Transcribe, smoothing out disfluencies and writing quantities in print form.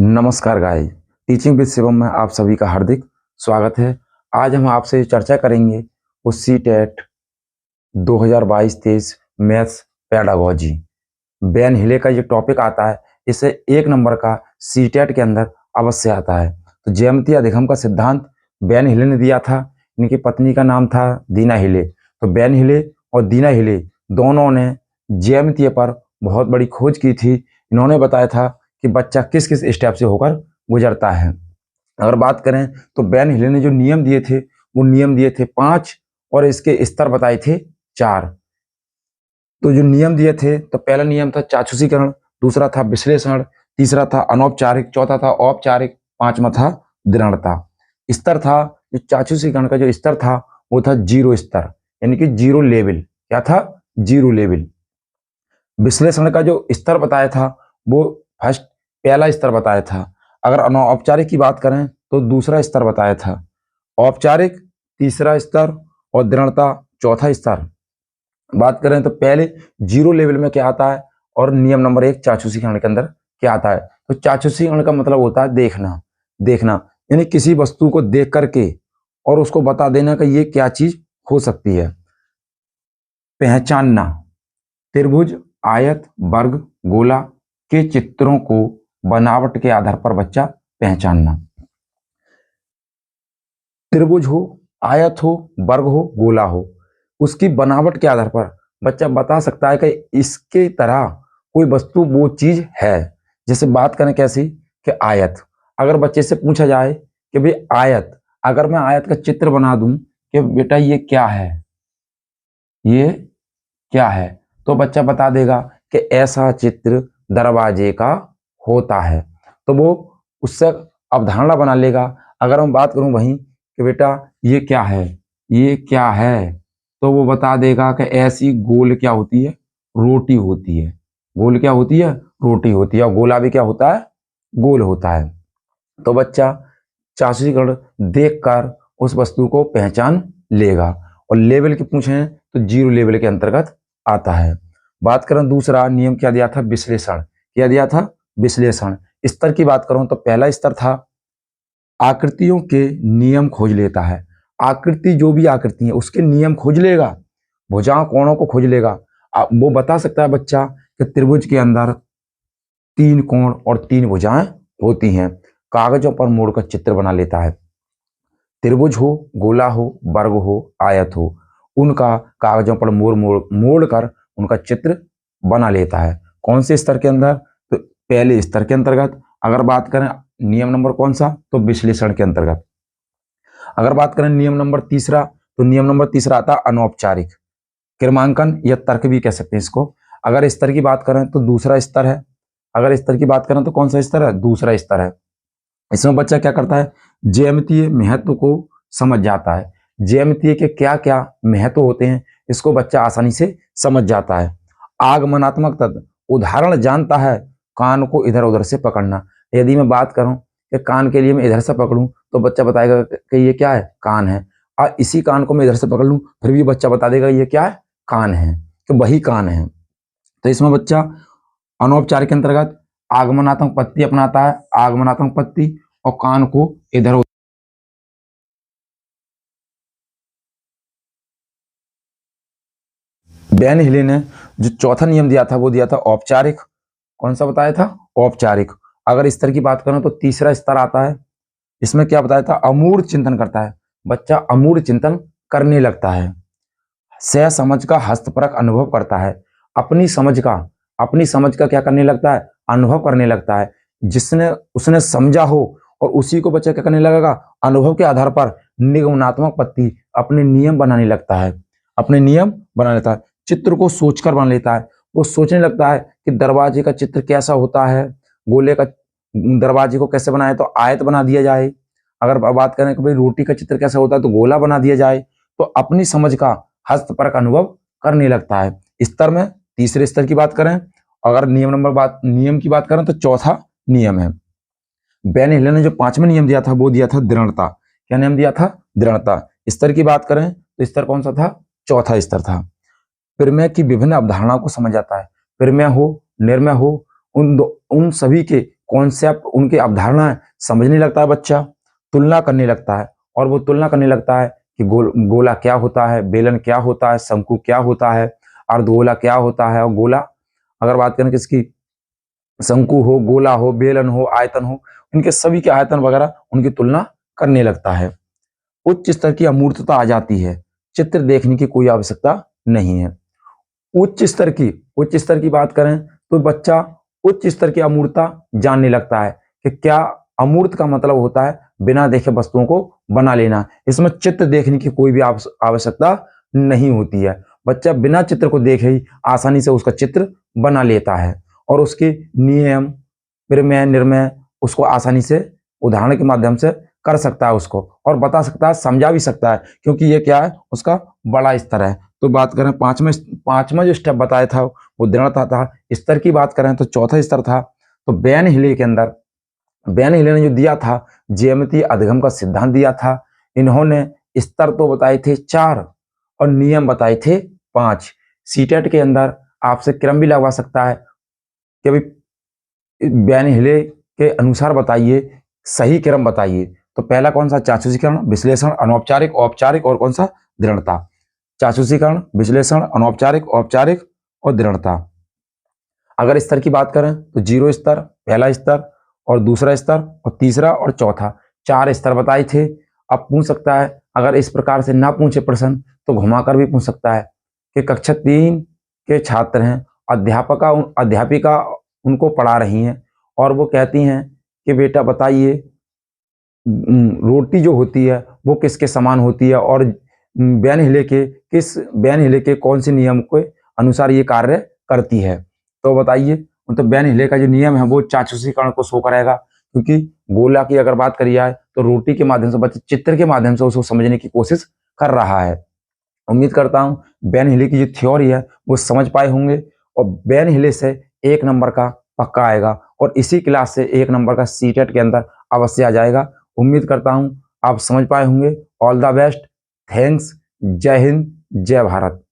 नमस्कार guys, teaching with Shivam में आप सभी का हार्दिक स्वागत है। आज हम आपसे चर्चा करेंगे वो सीटेट 2022-23 मैथ्स पेडागोजी। बेन हिले का ये टॉपिक आता है, इसे 1 नंबर का सीटेट के अंदर अवश्य आता है। तो ज्यामितीय अधिगम का सिद्धांत बेन हिले ने दिया था। इनकी पत्नी का नाम था दीना हिले। तो बेन हिले और दीना हिले दोनों ने ज्यामितीय पर बहुत बड़ी खोज की थी। इन्होंने बताया था कि बच्चा किस किस स्टेप से होकर गुजरता है। अगर बात करें तो बेन हिले ने जो नियम दिए थे वो नियम दिए थे 5 और इसके स्तर बताए थे 4। तो जो नियम दिए थे तो पहला नियम था चाक्षुषीकरण, दूसरा था विश्लेषण, तीसरा था अनौपचारिक, चौथा था औपचारिक, पांचवा था दृढ़ता। स्तर था जो चाक्षुषीकरण का जो स्तर था वो था 0 स्तर, यानी कि 0 लेवल। क्या था? 0 लेवल। विश्लेषण का जो स्तर बताया था वो फर्स्ट पहला स्तर बताया था। अगर अनौपचारिक की बात करें तो दूसरा स्तर बताया था, औपचारिक तीसरा स्तर और दृढ़ता चौथा स्तर। बात करें तो पहले 0 लेवल में क्या आता है और नियम नंबर 1 चाक्षुषीकरण के अंदर क्या आता है। तो चाक्षुषीकरण का मतलब होता है देखना, यानी किसी वस्तु को देख करके और उसको बता देना कि ये क्या चीज हो सकती है। पहचानना, त्रिभुज, आयत, वर्ग, गोला के चित्रों को बनावट के आधार पर बच्चा पहचानना। त्रिभुज हो, आयत हो, वर्ग हो, गोला हो, उसकी बनावट के आधार पर बच्चा बता सकता है कि इसके तरह कोई वस्तु वो चीज है। जैसे बात करें कैसी कि आयत, अगर बच्चे से पूछा जाए कि भाई आयत, अगर मैं आयत का चित्र बना दूं कि बेटा ये क्या है, ये क्या है, तो बच्चा बता देगा कि ऐसा चित्र दरवाजे का होता है। तो वो उससे अवधारणा बना लेगा। अगर मैं बात करूं वहीं कि बेटा ये क्या है, ये क्या है, तो वो बता देगा कि ऐसी गोल क्या होती है, रोटी होती है। गोल क्या होती है? रोटी होती है। और गोला भी क्या होता है? गोल होता है। तो बच्चा चाक्षुषीकरण देखकर उस वस्तु को पहचान लेगा। और लेवल की पूछें तो 0 लेवल के अंतर्गत आता है। बात करें दूसरा नियम क्या दिया था? विश्लेषण। क्या दिया था? विश्लेषण। स्तर की बात करूं तो पहला स्तर था आकृतियों के नियम खोज लेता है। आकृति, जो भी आकृति है उसके नियम खोज लेगा, भुजाओं कोणों को खोज लेगा। वो बता सकता है बच्चा कि त्रिभुज के अंदर 3 कोण और 3 भुजाएं होती हैं। कागजों पर मोड़कर चित्र बना लेता है। त्रिभुज हो, गोला हो, वर्ग हो, आयत हो, उनका कागजों पर मोड़ कर उनका चित्र बना लेता है। कौन से स्तर के अंदर? तो पहले स्तर के अंतर्गत। अगर बात करें नियम नंबर कौन सा? तो विश्लेषण के अंतर्गत। अगर बात करें नियम नंबर तीसरा, तो नियम नंबर तीसरा आता अनौपचारिक क्रमांकन या तर्क भी कह सकते हैं इसको। अगर स्तर की बात करें तो दूसरा स्तर है। अगर स्तर की बात करें तो कौन सा स्तर है? दूसरा स्तर है। इसमें बच्चा क्या करता है? ज्यामितीय महत्व को समझ जाता है। ज्यामितीय के क्या क्या महत्व होते हैं इसको बच्चा आसानी से समझ जाता है। आगमनात्मक तत्व, उदाहरण जानता है। कान को इधर उधर से पकड़ना, यदि मैं बात करूं कि कान के लिए मैं इधर से पकड़ूं तो बच्चा बताएगा कि ये क्या है? कान है। और इसी कान को मैं इधर से पकड़ लूं फिर भी बच्चा बता देगा ये क्या है? कान है, कि वही कान है। तो इसमें बच्चा अनौपचारिक के अंतर्गत आगमनात्मक पत्ती अपनाता है। आगमनात्मक पत्ती और कान को इधर उधर। बेन हिले ने जो चौथा नियम दिया था वो दिया था औपचारिक। कौन सा बताया था? औपचारिक। अगर स्तर की बात करें तो तीसरा स्तर आता है। इसमें क्या बताया था? अमूढ़ चिंतन करता है। बच्चा अमूढ़ चिंतन करने लगता है। सह समझ का हस्तपरक अनुभव करता है। अपनी समझ का क्या करने लगता है? अनुभव करने लगता है। जिसने उसने समझा हो और उसी को बच्चा क्या करने लगेगा? अनुभव के आधार पर निगमनात्मक पत्ती अपने नियम बनाने लगता है। अपने नियम बना लेता है। चित्र को सोचकर बना लेता है। वो सोचने लगता है कि दरवाजे का चित्र कैसा होता है, गोले का दरवाजे को कैसे बनाए तो आयत बना दिया जाए। अगर बात करें कि भाई रोटी का चित्र कैसा होता है तो गोला बना दिया जाए। तो अपनी समझ का हस्तपरक अनुभव करने लगता है। स्तर में तीसरे स्तर की बात करें, अगर नियम की बात करें तो चौथा नियम है। बेन हिले ने जो 5वां नियम दिया था वो दिया था दृढ़ता। क्या नियम दिया था? दृढ़ता। स्तर की बात करें तो स्तर कौन सा था? चौथा स्तर था। प्रमेय की विभिन्न अवधारणाओं को समझ जाता है। प्रमेय हो, निर्मेय हो, उन सभी के कॉन्सेप्ट, उनकी अवधारणाएं समझने लगता है बच्चा, तुलना करने लगता है। और वो तुलना करने लगता है कि गोला क्या होता है, बेलन क्या होता है, शंकु क्या होता है, अर्धगोला क्या होता है। और गोला, अगर बात करें किसकी, शंकु हो, गोला हो, बेलन हो, आयतन हो, इनके सभी के आयतन वगैरह उनकी तुलना करने लगता है। उच्च स्तर की अमूर्तता आ जाती है, चित्र देखने की कोई आवश्यकता नहीं है। उच्च स्तर की बात करें तो बच्चा उच्च स्तर की अमूर्तता जानने लगता है कि क्या अमूर्त का मतलब होता है बिना देखे वस्तुओं को बना लेना। इसमें चित्र देखने की कोई भी आवश्यकता नहीं होती है। बच्चा बिना चित्र को देखे ही आसानी से उसका चित्र बना लेता है और उसके नियम, प्रमेय, निर्णय उसको आसानी से उदाहरण के माध्यम से कर सकता है उसको, और बता सकता है, समझा भी सकता है, क्योंकि ये क्या है, उसका बड़ा स्तर है। तो बात करें पांचवा जो स्टेप बताया था वो दृढ़ता था। स्तर की बात करें तो चौथा स्तर था। तो बेन हिले के अंदर, बेन हिले ने जो दिया था ज्यामितीय अधिगम का सिद्धांत दिया था। इन्होंने स्तर तो बताए थे 4 और नियम बताए थे 5। सीटेट के अंदर आपसे क्रम भी लगवा सकता है कि भाई बेन हिले के अनुसार बताइए, सही क्रम बताइए। तो पहला कौन सा, चाक्षुषीकरण, विश्लेषण, अनौपचारिक, औपचारिक, और कौन सा, दृढ़ता। चाक्षुषीकरण, विश्लेषण, अनौपचारिक, औपचारिक और दृढ़ता। अगर स्तर की बात करें तो 0 स्तर, पहला स्तर और दूसरा स्तर और तीसरा और चौथा, 4 स्तर बताए थे। अब पूछ सकता है, अगर इस प्रकार से ना पूछे प्रश्न तो घुमाकर भी पूछ सकता है कि कक्षा 3 के छात्र हैं, अध्यापिका उनको पढ़ा रही हैं और वो कहती हैं कि बेटा बताइए रोटी जो होती है वो किसके समान होती है और बेन हिले के कौन से नियम के अनुसार ये कार्य करती है। तो बताइए, तो बेन हिले का जो नियम है वो चाक्षुषीकरण को शो करेगा, क्योंकि गोला की अगर बात करी जाए तो रोटी के माध्यम से बच्चे चित्र के माध्यम से उसको समझने की कोशिश कर रहा है। उम्मीद करता हूं बेन हिले की जो थ्योरी है वो समझ पाए होंगे और बेन हिले से 1 नंबर का पक्का आएगा और इसी क्लास से 1 नंबर का सीटेट के अंदर अवश्य आ जाएगा। उम्मीद करता हूं आप समझ पाए होंगे। ऑल द बेस्ट, थैंक्स, जय हिंद, जय भारत।